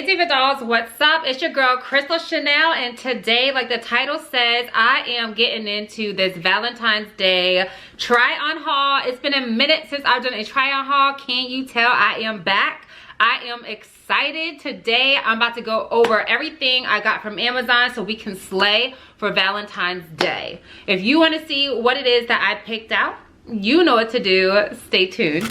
Hey Diva Dolls, what's up? It's your girl Crystal Chanel, and today, like the title says, I am getting into this Valentine's Day try on haul. It's been a minute since I've done a try on haul. Can you tell I am back? I am excited. Today I'm about to go over everything I got from Amazon so we can slay for Valentine's Day. If you want to see what it is that I picked out, you know what to do. Stay tuned.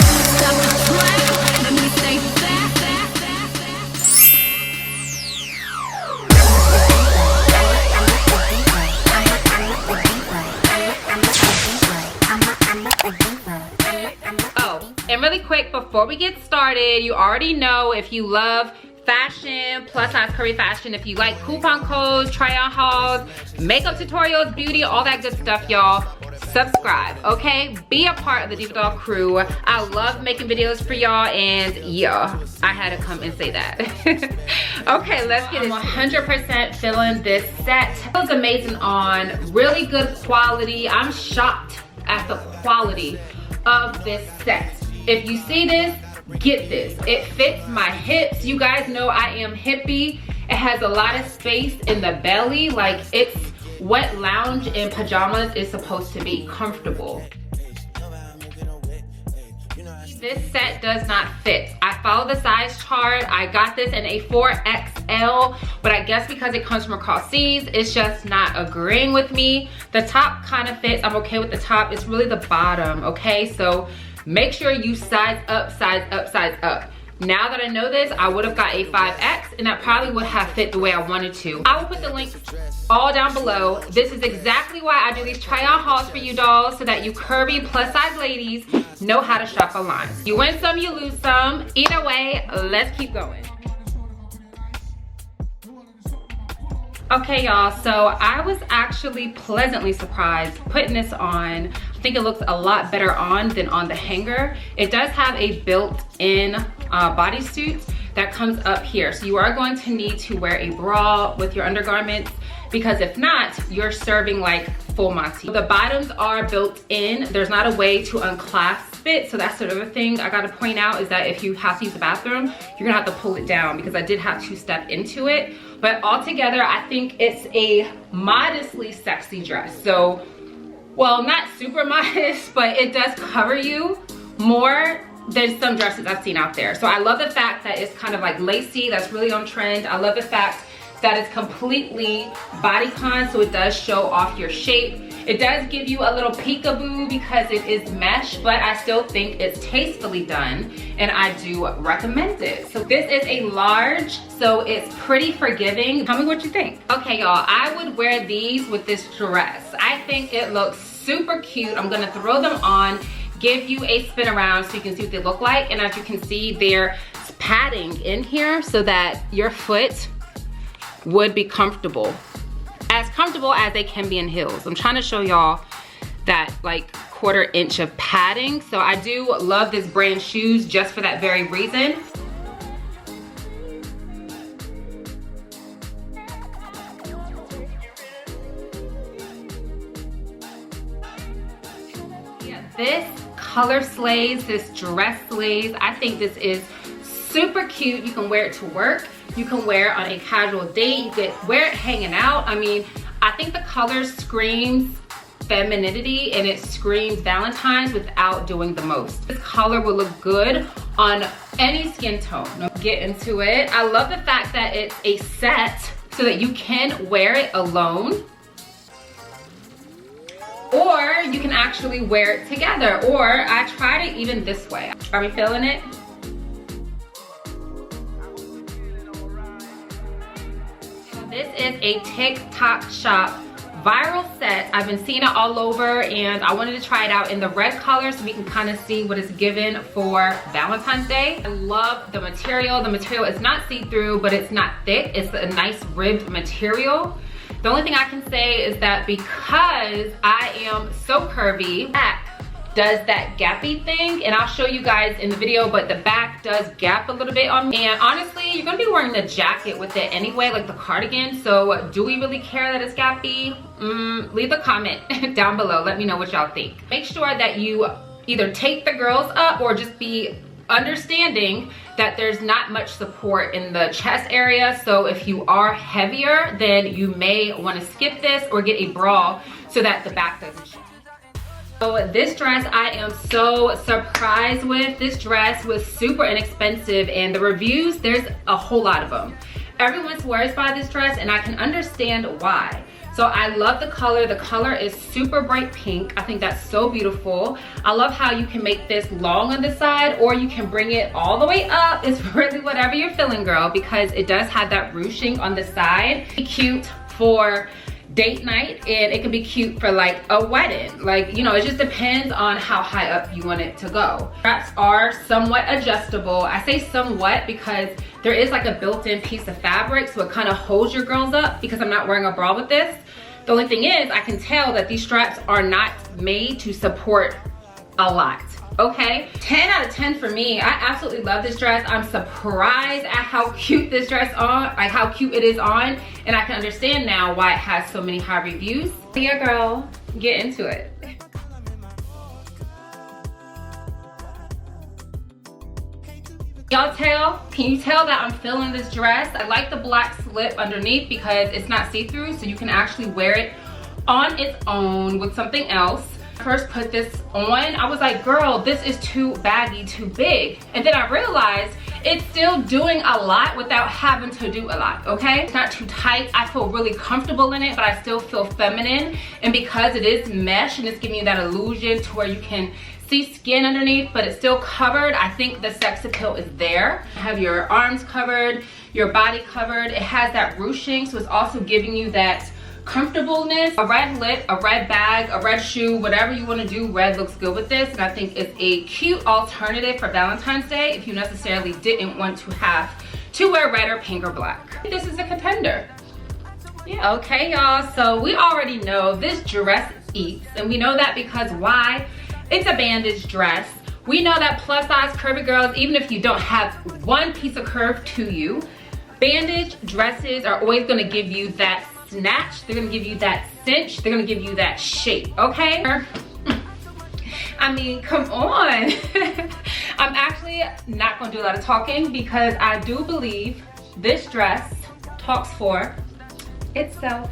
And really quick, before we get started, you already know if you love fashion, plus size curvy fashion, if you like coupon codes, try on hauls, makeup tutorials, beauty, all that good stuff, y'all, subscribe, okay? Be a part of the Diva Doll crew. I love making videos for y'all, and yeah, I had to come and say that. Okay, let's get it. I'm 100% feeling this set. It feels amazing on, really good quality. I'm shocked at the quality of this set. If you see this, get this. It fits my hips. You guys know I am hippie. It has a lot of space in the belly. Like, it's what lounge in pajamas is supposed to be, comfortable. This set does not fit. I follow the size chart. I got this in a 4XL, but I guess because it comes from across seas, it's just not agreeing with me. The top kind of fits. I'm okay with the top. It's really the bottom, okay? So make sure you size up, size up, size up. Now that I know this, I would have got a 5X, and that probably would have fit the way I wanted to. I will put the links all down below. This is exactly why I do these try on hauls for you dolls, so that you curvy plus size ladies know how to shop online. You win some, you lose some. Either way, let's keep going. Okay, y'all, so I was actually pleasantly surprised putting this on. I think it looks a lot better on than on the hanger. It does have a built-in bodysuit that comes up here. So you are going to need to wear a bra with your undergarments, because if not, you're serving like full Monty. The bottoms are built in. There's not a way to unclasp it. So that's the other thing I gotta point out, is that if you have to use the bathroom, you're gonna have to pull it down, because I did have to step into it. But altogether, I think it's a modestly sexy dress. So, well, not super modest, but it does cover you more than some dresses I've seen out there. So I love the fact that it's kind of like lacy. That's really on trend. I love the fact that it's completely bodycon, so it does show off your shape. It does give you a little peekaboo because it is mesh, but I still think it's tastefully done, and I do recommend it. So this is a large, so it's pretty forgiving. Tell me what you think. Okay, y'all, I would wear these with this dress. I think it looks super cute. I'm gonna throw them on, give you a spin around so you can see what they look like. And as you can see, there's padding in here so that your foot would be comfortable as they can be in heels. I'm trying to show y'all that like 1/4 inch of padding. So I do love this brand shoes just for that very reason. Yeah, this color slays, this dress slays. I think this is super cute. You can wear it to work. You can wear it on a casual date. You could wear it hanging out. I mean, I think the color screams femininity, and it screams Valentine's without doing the most. This color will look good on any skin tone. Get into it. I love the fact that it's a set so that you can wear it alone, or you can actually wear it together, or I tried it even this way. Are we feeling it? This is a TikTok shop viral set. I've been seeing it all over, and I wanted to try it out in the red color so we can kind of see what it's given for Valentine's Day. I love the material. The material is not see-through, but it's not thick. It's a nice ribbed material. The only thing I can say is that because I am so curvy, back does that gappy thing, and I'll show you guys in the video, but the back does gap a little bit on me. And honestly, you're gonna be wearing the jacket with it anyway, like the cardigan, so do we really care that it's gappy? Leave a comment down below. Let me know what y'all think. Make sure that you either take the girls up or just be understanding that there's not much support in the chest area. So if you are heavier, then you may want to skip this or get a bra so that the back doesn't show. So this dress I am so surprised with. This dress was super inexpensive, and the reviews, there's a whole lot of them. Everyone swears by this dress, and I can understand why. So I love the color. The color is super bright pink. I think that's so beautiful. I love how you can make this long on the side, or you can bring it all the way up. It's really whatever you're feeling, girl, because it does have that ruching on the side. Cute for date night, and it can be cute for like a wedding. Like, you know, it just depends on how high up you want it to go. Straps are somewhat adjustable. I say somewhat because there is like a built-in piece of fabric, so it kind of holds your girls up because I'm not wearing a bra with this. The only thing is, I can tell that these straps are not made to support a lot. Okay, 10 out of 10 for me. I absolutely love this dress. I'm surprised at how cute this dress on, like how cute it is on, and I can understand now why it has so many high reviews. Yeah, girl, get into it. Y'all can you tell that I'm feeling this dress? I like the black slip underneath because it's not see-through, so you can actually wear it on its own with something else. First put this on, I was like, girl, this is too baggy, too big. And then I realized it's still doing a lot without having to do a lot, okay? It's not too tight. I feel really comfortable in it, but I still feel feminine. And because it is mesh and it's giving you that illusion to where you can see skin underneath, but it's still covered, I think the sex appeal is there. You have your arms covered, your body covered. It has that ruching, so it's also giving you that comfortableness. A red lip, a red bag, a red shoe, whatever you want to do, red looks good with this, and I think it's a cute alternative for Valentine's Day if you necessarily didn't want to have to wear red or pink or black. This is a contender. Yeah. Okay, y'all, so we already know this dress eats, and we know that because why? It's a bandage dress. We know that plus size curvy girls, even if you don't have one piece of curve to you, bandage dresses are always going to give you that snatch. They're gonna give you that cinch. They're gonna give you that shape, okay? I mean, come on. I'm actually not gonna do a lot of talking because I do believe this dress talks for itself.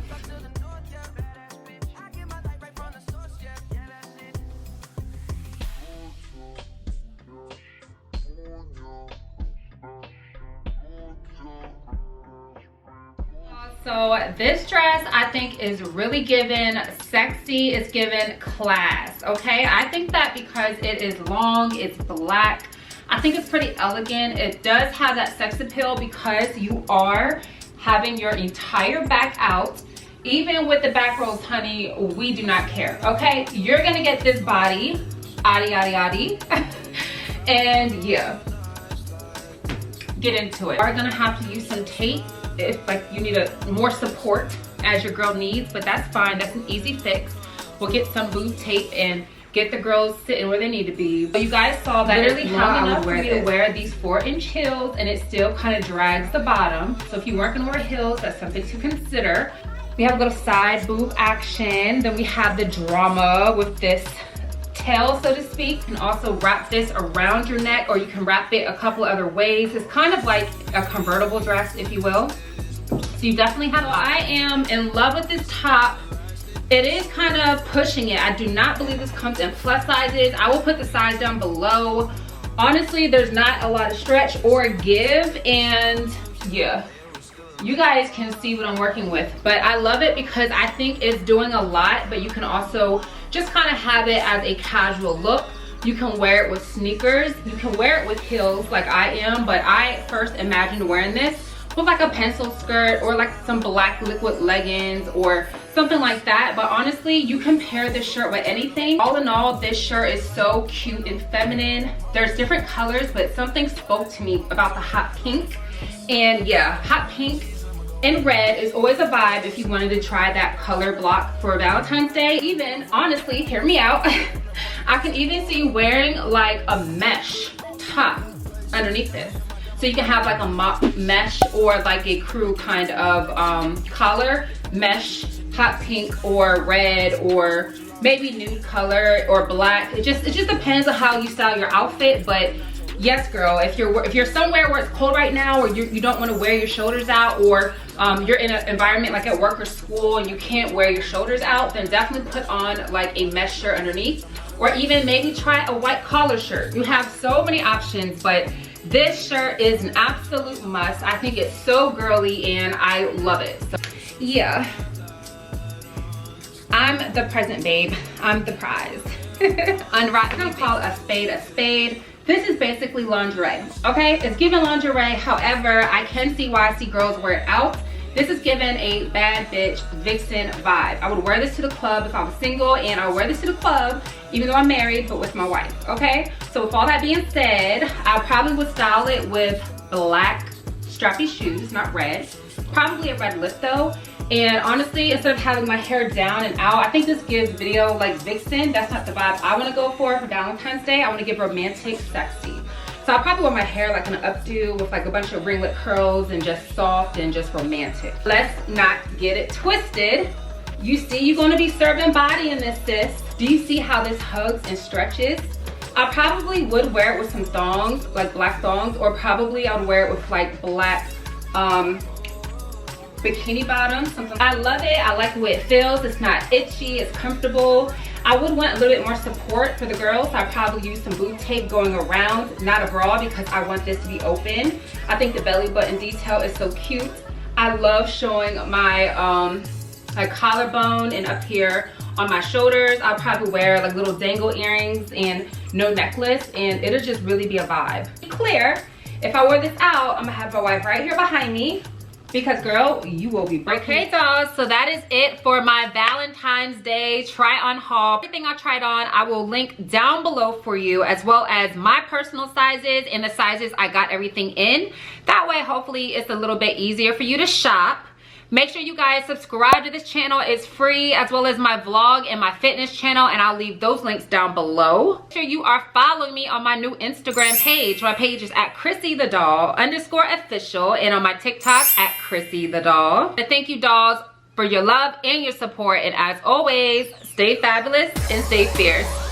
So this dress I think is really given sexy, it's given class, okay? I think that because it is long, it's black, I think it's pretty elegant. It does have that sex appeal because you are having your entire back out. Even with the back rolls, honey, we do not care, okay? You're gonna get this body, yaddy, yaddy, yaddy. And yeah, get into it. We're gonna have to use some tape if like you need more support as your girl needs, but that's fine. That's an easy fix. We'll get some boob tape and get the girls sitting where they need to be. But you guys saw that it's long enough for me to wear these 4-inch heels, and it still kind of drags the bottom. So if you weren't gonna wear heels, that's something to consider. We have a little side boob action. Then we have the drama with this tail, so to speak. You can also wrap this around your neck, or you can wrap it a couple other ways. It's kind of like a convertible dress, if you will. So you definitely have, I am in love with this top. It is kind of pushing it. I do not believe this comes in plus sizes. I will put the size down below. Honestly, there's not a lot of stretch or give, and yeah, you guys can see what I'm working with. But I love it because I think it's doing a lot, but you can also just kind of have it as a casual look. You can wear it with sneakers. You can wear it with heels like I am, but I first imagined wearing this with like a pencil skirt or like some black liquid leggings or something like that. But honestly, you can pair this shirt with anything. All in all, this shirt is so cute and feminine. There's different colors, but something spoke to me about the hot pink. And yeah, hot pink and red is always a vibe if you wanted to try that color block for Valentine's Day. Even, honestly, hear me out, I can even see you wearing like a mesh top underneath this. So you can have like a mop mesh or like a crew kind of collar, mesh, hot pink or red or maybe nude color or black. It just depends on how you style your outfit, but yes girl, if you're somewhere where it's cold right now, or you don't want to wear your shoulders out, or you're in an environment like at work or school and you can't wear your shoulders out, then definitely put on like a mesh shirt underneath, or even maybe try a white collar shirt. You have so many options, but this shirt is an absolute must. I think it's so girly and I love it. So yeah, I'm the present babe, I'm the prize. Unwrap, I'm gonna call a spade a spade. This is basically lingerie, okay? It's given lingerie, however, I can see why I see girls wear it out. This is given a bad bitch vixen vibe. I would wear this to the club if I was single, and I would wear this to the club even though I'm married, but with my wife, okay? So with all that being said, I probably would style it with black strappy shoes, not red. Probably a red lip though. And honestly, instead of having my hair down and out, I think this gives video like vixen. That's not the vibe I want to go for Valentine's Day. I want to give romantic, sexy. So I'll probably wear my hair like an updo with like a bunch of ringlet curls and just soft and just romantic. Let's not get it twisted. You see you're going to be serving body in this, sis. Do you see how this hugs and stretches? I probably would wear it with some thongs, like black thongs, or probably I would wear it with like black bikini bottoms, something. I love it. I like the way it feels. It's not itchy, it's comfortable. I would want a little bit more support for the girls, so I probably use some boob tape going around, not a bra, because I want this to be open. I think the belly button detail is so cute. I love showing my like collarbone and up here on my shoulders. I'll probably wear like little dangle earrings and no necklace, and it'll just really be a vibe. Clear, if I wear this out, I'm gonna have my wife right here behind me, because girl, you will be breaking. Okay dolls, so that is it for my Valentine's Day try on haul. Everything I tried on, I will link down below for you, as well as my personal sizes and the sizes I got everything in. That way, hopefully it's a little bit easier for you to shop. Make sure you guys subscribe to this channel. It's free, as well as my vlog and my fitness channel, and I'll leave those links down below. Make sure you are following me on my new Instagram page. My page is at @ChrissyTheDoll_official, and on my TikTok at ChrissyTheDoll. But thank you dolls for your love and your support, and as always, stay fabulous and stay fierce.